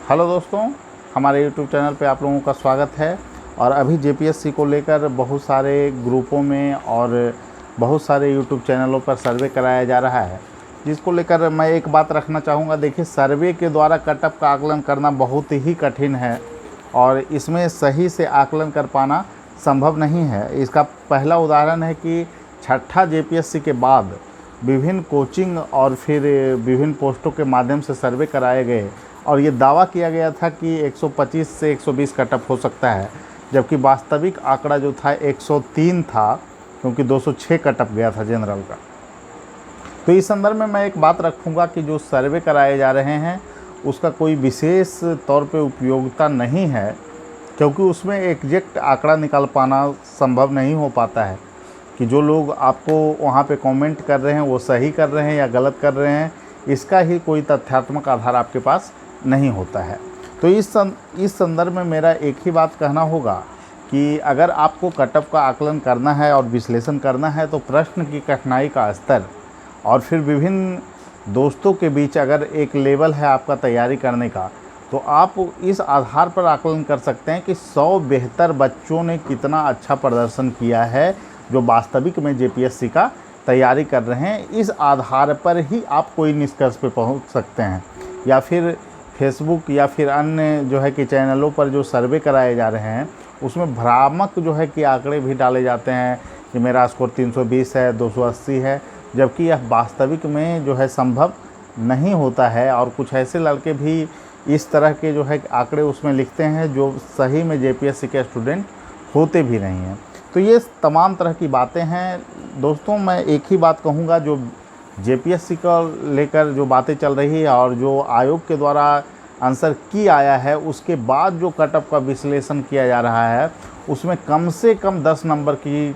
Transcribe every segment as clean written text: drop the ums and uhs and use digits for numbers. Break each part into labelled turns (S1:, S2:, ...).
S1: Hello दोस्तों, हमारे YouTube channel पे आप लोगों का स्वागत है। और अभी जेपीएससी को लेकर बहुत सारे ग्रुपों में और बहुत सारे YouTube चैनलों पर सर्वे कराया जा रहा है, जिसको लेकर मैं एक बात रखना चाहूँगा। देखिए, सर्वे के द्वारा कट ऑफ का आकलन करना बहुत ही कठिन है और इसमें सही से आकलन कर पाना संभव नहीं है। इसका पहला उदाहरण है कि छठा जेपीएससी के बाद विभिन्न कोचिंग और फिर विभिन्न पोस्टों के माध्यम से सर्वे कराए गए और ये दावा किया गया था कि 125 से 120 कट ऑफ हो सकता है, जबकि वास्तविक आंकड़ा जो था 103 था, क्योंकि 206 कट ऑफ गया था जनरल का। तो इस संदर्भ में मैं एक बात रखूँगा कि जो सर्वे कराए जा रहे हैं उसका कोई विशेष तौर पे उपयोगिता नहीं है, क्योंकि उसमें एग्जैक्ट आंकड़ा निकाल पाना संभव नहीं हो पाता है कि जो लोग आपको वहाँ पे कमेंट कर रहे हैं वो सही कर रहे हैं या गलत कर रहे हैं। इसका ही कोई तथ्यात्मक आधार आपके पास नहीं होता है। तो इस संदर्भ में मेरा एक ही बात कहना होगा कि अगर आपको कट ऑफ का आकलन करना है और विश्लेषण करना है तो प्रश्न की कठिनाई का स्तर और फिर विभिन्न दोस्तों के बीच अगर एक लेवल है आपका तैयारी करने का, तो आप इस आधार पर आकलन कर सकते हैं कि 100 बेहतर बच्चों ने कितना अच्छा प्रदर्शन किया है जो वास्तविक में जेपीएससी का तैयारी कर रहे हैं। इस आधार पर ही आप कोई निष्कर्ष पे पहुंच सकते हैं। या फिर फेसबुक या फिर अन्य जो है कि चैनलों पर जो सर्वे कराए जा रहे हैं उसमें भ्रामक जो है कि आंकड़े भी डाले जाते हैं कि मेरा स्कोर 320 है, 280 है, जबकि यह वास्तविक में जो है संभव नहीं होता है। और कुछ ऐसे लड़के भी इस तरह के जो है आंकड़े उसमें लिखते हैं जो सही में जेपीएससी के स्टूडेंट होते भी नहीं हैं। तो ये तमाम तरह की बातें हैं दोस्तों। मैं एक ही बात कहूँगा, जो जेपीएससी को लेकर जो बातें चल रही है और जो आयोग के द्वारा आंसर की आया है उसके बाद जो कट ऑफ का विश्लेषण किया जा रहा है उसमें कम से कम 10 नंबर की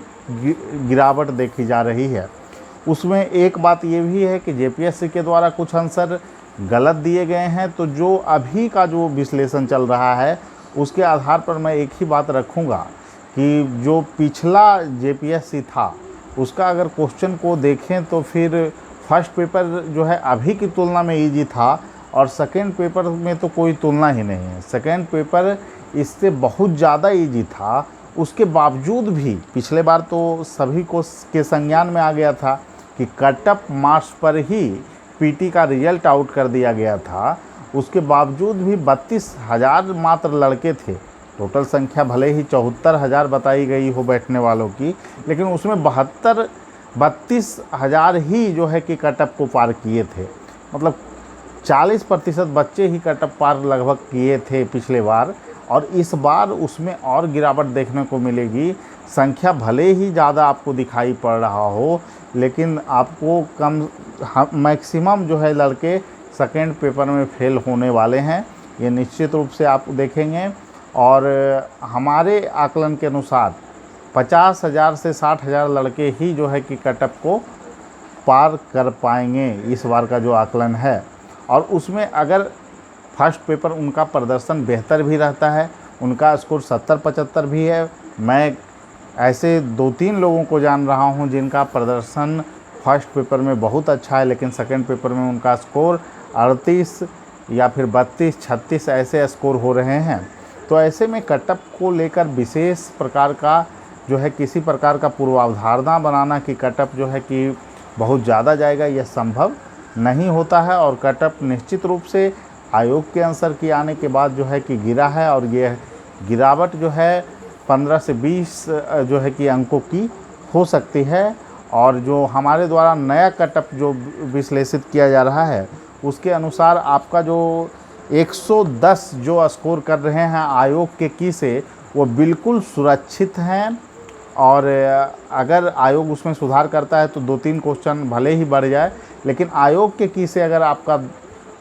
S1: गिरावट देखी जा रही है। उसमें एक बात ये भी है कि जेपीएससी के द्वारा कुछ आंसर गलत दिए गए हैं। तो जो अभी का जो विश्लेषण चल रहा है उसके आधार पर मैं एक ही बात रखूँगा कि जो पिछला जेपीएससी था उसका अगर क्वेश्चन को देखें तो फिर फर्स्ट पेपर जो है अभी की तुलना में इजी था और सेकेंड पेपर में तो कोई तुलना ही नहीं है। सेकेंड पेपर इससे बहुत ज़्यादा इजी था। उसके बावजूद भी पिछले बार तो सभी को के संज्ञान में आ गया था कि कट ऑफ मार्क्स पर ही पीटी का रिजल्ट आउट कर दिया गया था। उसके बावजूद भी 32,000 मात्र लड़के थे। टोटल संख्या भले ही 74,000 बताई गई हो बैठने वालों की, लेकिन उसमें 32,000 ही जो है कि कट ऑफ को पार किए थे। मतलब 40% बच्चे ही कट ऑफ पार लगभग किए थे पिछले बार, और इस बार उसमें और गिरावट देखने को मिलेगी। संख्या भले ही ज़्यादा आपको दिखाई पड़ रहा हो, लेकिन आपको मैक्सिमम जो है लड़के सेकेंड पेपर में फेल होने वाले हैं, ये निश्चित रूप से आप देखेंगे। और हमारे आकलन के अनुसार 50,000 से 60,000 लड़के ही जो है कि कट ऑफ को पार कर पाएंगे इस बार का जो आकलन है। और उसमें अगर फर्स्ट पेपर उनका प्रदर्शन बेहतर भी रहता है, उनका स्कोर 70-75 भी है। मैं ऐसे 2-3 लोगों को जान रहा हूं जिनका प्रदर्शन फर्स्ट पेपर में बहुत अच्छा है, लेकिन सेकंड पेपर में उनका स्कोर 38 या फिर 32-36 ऐसे स्कोर हो रहे हैं। तो ऐसे में कट ऑफ को लेकर विशेष प्रकार का जो है किसी प्रकार का पूर्वाधारणा बनाना कि कट ऑफ जो है कि बहुत ज़्यादा जाएगा, यह संभव नहीं होता है। और कट ऑफ निश्चित रूप से आयोग के आंसर की आने के बाद जो है कि गिरा है, और ये गिरावट जो है 15 से 20 जो है कि अंकों की हो सकती है। और जो हमारे द्वारा नया कट ऑफ जो विश्लेषित किया जा रहा है उसके अनुसार आपका जो 110 जो स्कोर कर रहे हैं आयोग के की से, वो बिल्कुल सुरक्षित हैं। और अगर आयोग उसमें सुधार करता है तो 2-3 क्वेश्चन भले ही बढ़ जाए, लेकिन आयोग के की से अगर आपका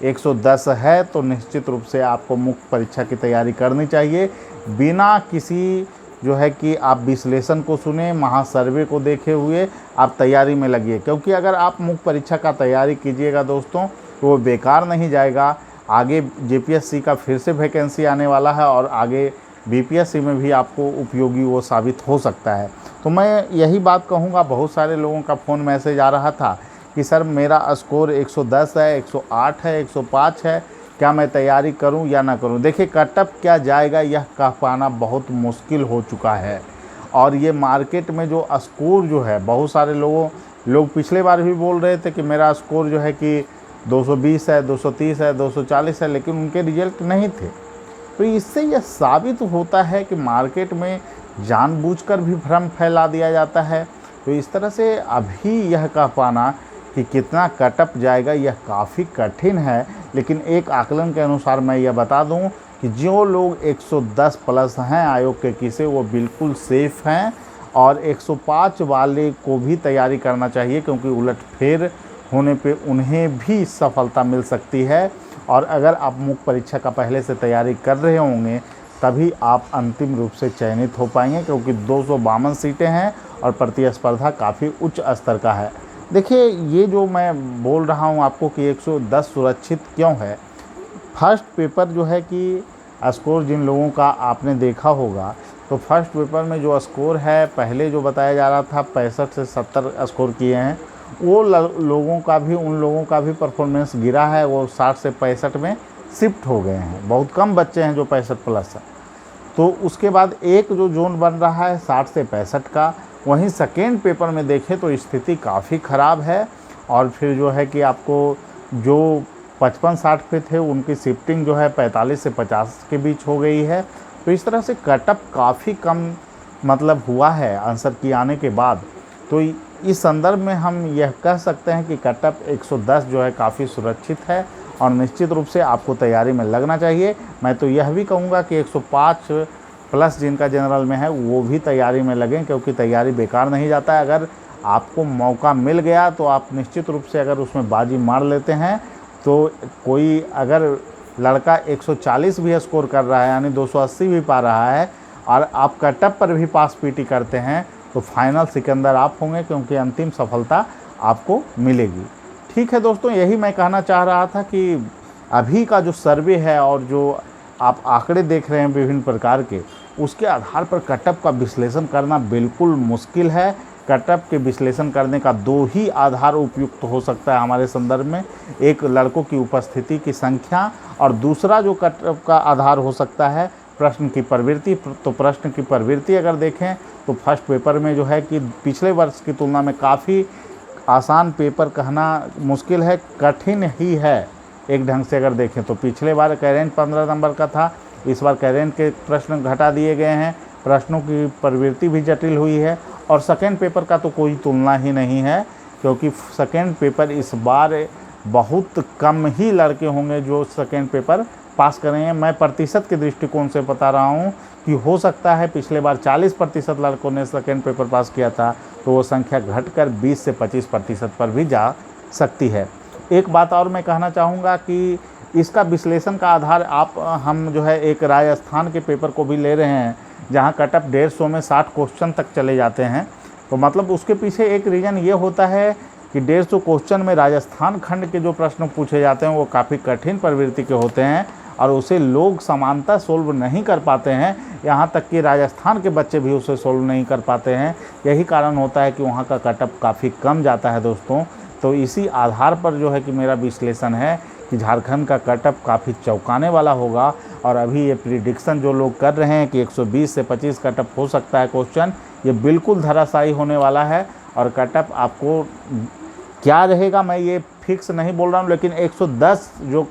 S1: 110 है तो निश्चित रूप से आपको मुख्य परीक्षा की तैयारी करनी चाहिए, बिना किसी जो है कि आप विश्लेषण को सुने, महासर्वे को देखे हुए आप तैयारी में लगिए। क्योंकि अगर आप मुख्य परीक्षा का तैयारी कीजिएगा दोस्तों तो वो बेकार नहीं जाएगा। आगे जेपीएससी का फिर से वैकेंसी आने वाला है और आगे बीपीएससी में भी आपको उपयोगी वो साबित हो सकता है। तो मैं यही बात कहूँगा, बहुत सारे लोगों का फ़ोन मैसेज आ रहा था कि सर मेरा स्कोर 110 है, 108 है, 105 है, क्या मैं तैयारी करूं या ना करूं। देखिए कटअप क्या जाएगा यह कह पाना बहुत मुश्किल हो चुका है। और ये मार्केट में जो स्कोर जो है, बहुत सारे लोग पिछले बार भी बोल रहे थे कि मेरा स्कोर जो है कि 220 है, 230 है, 240 है, लेकिन उनके रिजल्ट नहीं थे। तो इससे यह साबित होता है कि मार्केट में जानबूझकर भी भ्रम फैला दिया जाता है। तो इस तरह से अभी यह कह पाना कि कितना कटअप जाएगा यह काफ़ी कठिन है। लेकिन एक आकलन के अनुसार मैं यह बता दूं कि जो लोग 110 प्लस हैं आयोग के किसे, वो बिल्कुल सेफ़ हैं। और 105 वाले को भी तैयारी करना चाहिए, क्योंकि उलटफेर होने पे उन्हें भी सफलता मिल सकती है। और अगर आप मुख्य परीक्षा का पहले से तैयारी कर रहे होंगे तभी आप अंतिम रूप से चयनित हो पाएंगे, क्योंकि 252 सीटें हैं और प्रतिस्पर्धा काफ़ी उच्च स्तर का है। देखिए ये जो मैं बोल रहा हूँ आपको कि 110 सुरक्षित क्यों है। फर्स्ट पेपर जो है कि स्कोर जिन लोगों का आपने देखा होगा, तो फर्स्ट पेपर में जो स्कोर है पहले जो बताया जा रहा था 65 से 70 स्कोर किए हैं, वो लोगों का भी, उन लोगों का भी परफॉर्मेंस गिरा है। वो 60 से 65 में शिफ्ट हो गए हैं। बहुत कम बच्चे हैं जो 65 प्लस है। तो उसके बाद एक जो जोन बन रहा है 60 से 65 का, वहीं सेकेंड पेपर में देखें तो स्थिति काफ़ी ख़राब है। और फिर जो है कि आपको जो 55-60 पे थे उनकी शिफ्टिंग जो है 45 से 50 के बीच हो गई है। तो इस तरह से कटअप काफ़ी कम मतलब हुआ है आंसर की आने के बाद। तो इस संदर्भ में हम यह कह सकते हैं कि कटअप 110 जो है काफ़ी सुरक्षित है और निश्चित रूप से आपको तैयारी में लगना चाहिए। मैं तो यह भी कहूँगा कि 105 प्लस जिनका जनरल में है वो भी तैयारी में लगें, क्योंकि तैयारी बेकार नहीं जाता है। अगर आपको मौका मिल गया तो आप निश्चित रूप से अगर उसमें बाजी मार लेते हैं, तो कोई अगर लड़का 140 भी स्कोर कर रहा है यानी 280 भी पा रहा है और आप कटअप पर भी पास पीटी करते हैं, तो फाइनल सिकंदर आप होंगे, क्योंकि अंतिम सफलता आपको मिलेगी। ठीक है दोस्तों, यही मैं कहना चाह रहा था कि अभी का जो सर्वे है और जो आप आंकड़े देख रहे हैं विभिन्न प्रकार के, उसके आधार पर कटअप का विश्लेषण करना बिल्कुल मुश्किल है। कटअप के विश्लेषण करने का दो ही आधार उपयुक्त हो सकता है हमारे संदर्भ में, एक लड़कों की उपस्थिति की संख्या और दूसरा जो कटअप का आधार हो सकता है प्रश्न की प्रवृत्ति। तो प्रश्न की प्रवृत्ति अगर देखें तो फर्स्ट पेपर में जो है कि पिछले वर्ष की तुलना में काफ़ी आसान पेपर कहना मुश्किल है, कठिन ही है एक ढंग से अगर देखें तो। पिछले बार कैरेंट 15 नंबर का था, इस बार कैरेंट के प्रश्न घटा दिए गए हैं, प्रश्नों की प्रवृत्ति भी जटिल हुई है। और सेकेंड पेपर का तो कोई तुलना ही नहीं है, क्योंकि सेकेंड पेपर इस बार बहुत कम ही लड़के होंगे जो सेकेंड पेपर पास करेंगे। मैं प्रतिशत के दृष्टिकोण से बता रहा हूँ कि हो सकता है पिछले बार 40% लड़कों ने सेकेंड पेपर पास किया था, तो वो संख्या घटकर 20 से 25% पर भी जा सकती है। एक बात और मैं कहना चाहूँगा कि इसका विश्लेषण का आधार हम जो है एक राजस्थान के पेपर को भी ले रहे हैं, जहाँ कटअप 150 में 60 क्वेश्चन तक चले जाते हैं। तो मतलब उसके पीछे एक रीज़न ये होता है कि 150 क्वेश्चन में राजस्थान खंड के जो प्रश्न पूछे जाते हैं वो काफ़ी कठिन प्रवृत्ति के होते हैं और उसे लोग समानता सोल्व नहीं कर पाते हैं। यहाँ तक कि राजस्थान के बच्चे भी उसे सोल्व नहीं कर पाते हैं। यही कारण होता है कि वहाँ का कटअप काफ़ी कम जाता है दोस्तों। तो इसी आधार पर जो है कि मेरा विश्लेषण है कि झारखंड का कटअप काफ़ी चौंकाने वाला होगा। और अभी ये प्रिडिक्शन जो लोग कर रहे हैं कि 120 से 25 कटअप हो सकता है क्वेश्चन, ये बिल्कुल धराशायी होने वाला है। और कटअप आपको क्या रहेगा मैं ये फिक्स नहीं बोल रहा हूँ, लेकिन 110 जो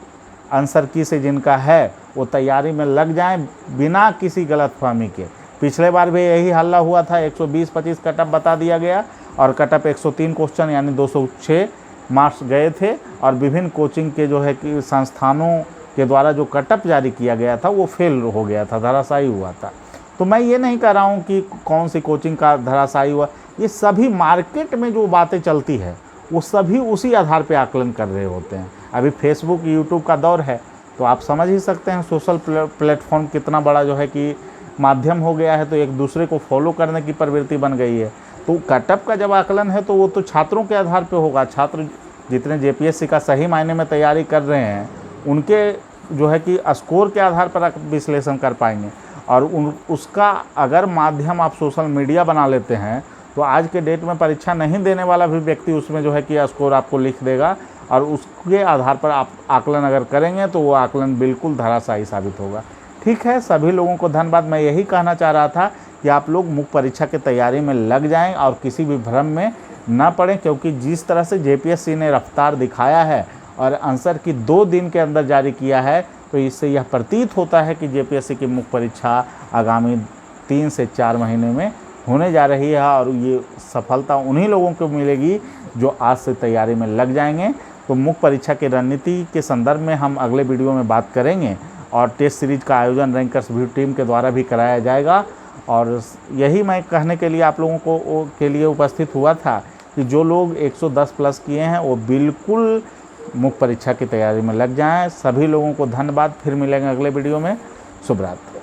S1: आंसर की से जिनका है वो तैयारी में लग जाएं बिना किसी गलतफहमी के। पिछले बार भी यही हल्ला हुआ था, 120-25 कटअप बता दिया गया और कटअप 103 क्वेश्चन यानी 206 मार्क्स गए थे। और विभिन्न कोचिंग के जो है कि संस्थानों के द्वारा जो कटअप जारी किया गया था वो फेल हो गया था, धराशायी हुआ था। तो मैं ये नहीं कह रहा हूँ कि कौन सी कोचिंग का धराशायी हुआ, ये सभी मार्केट में जो बातें चलती है वो सभी उसी आधार पे आकलन कर रहे होते हैं। अभी फेसबुक यूट्यूब का दौर है, तो आप समझ ही सकते हैं सोशल प्लेटफॉर्म कितना बड़ा जो है कि माध्यम हो गया है, तो एक दूसरे को फॉलो करने की प्रवृत्ति बन गई है। तो कटअप का जब आकलन है तो वो तो छात्रों के आधार पे होगा। छात्र जितने जेपीएससी का सही मायने में तैयारी कर रहे हैं उनके जो है कि स्कोर के आधार पर आप विश्लेषण कर पाएंगे। और उसका अगर माध्यम आप सोशल मीडिया बना लेते हैं तो आज के डेट में परीक्षा नहीं देने वाला भी व्यक्ति उसमें जो है कि स्कोर आपको लिख देगा और उसके आधार पर आप आकलन अगर करेंगे तो वो आकलन बिल्कुल धराशायी साबित होगा। ठीक है, सभी लोगों को धन्यवाद। मैं यही कहना चाह रहा था कि आप लोग मुख्य परीक्षा की तैयारी में लग जाएं और किसी भी भ्रम में ना पड़ें, क्योंकि जिस तरह से जेपीएससी ने रफ्तार दिखाया है और आंसर की 2 दिन के अंदर जारी किया है, तो इससे यह प्रतीत होता है कि जेपीएससी की मुख्य परीक्षा आगामी 3 से 4 महीने में होने जा रही है और ये सफलता उन्हीं लोगों को मिलेगी जो आज से तैयारी में लग जाएंगे। तो मुख्य परीक्षा की रणनीति के संदर्भ में हम अगले वीडियो में बात करेंगे और टेस्ट सीरीज का आयोजन रैंकर्स व्यू टीम के द्वारा भी कराया जाएगा। और यही मैं कहने के लिए आप लोगों को के लिए उपस्थित हुआ था कि जो लोग 110 प्लस किए हैं वो बिल्कुल मुख्य परीक्षा की तैयारी में लग जाएं। सभी लोगों को धन्यवाद। फिर मिलेंगे अगले वीडियो में। शुभ रात्रि।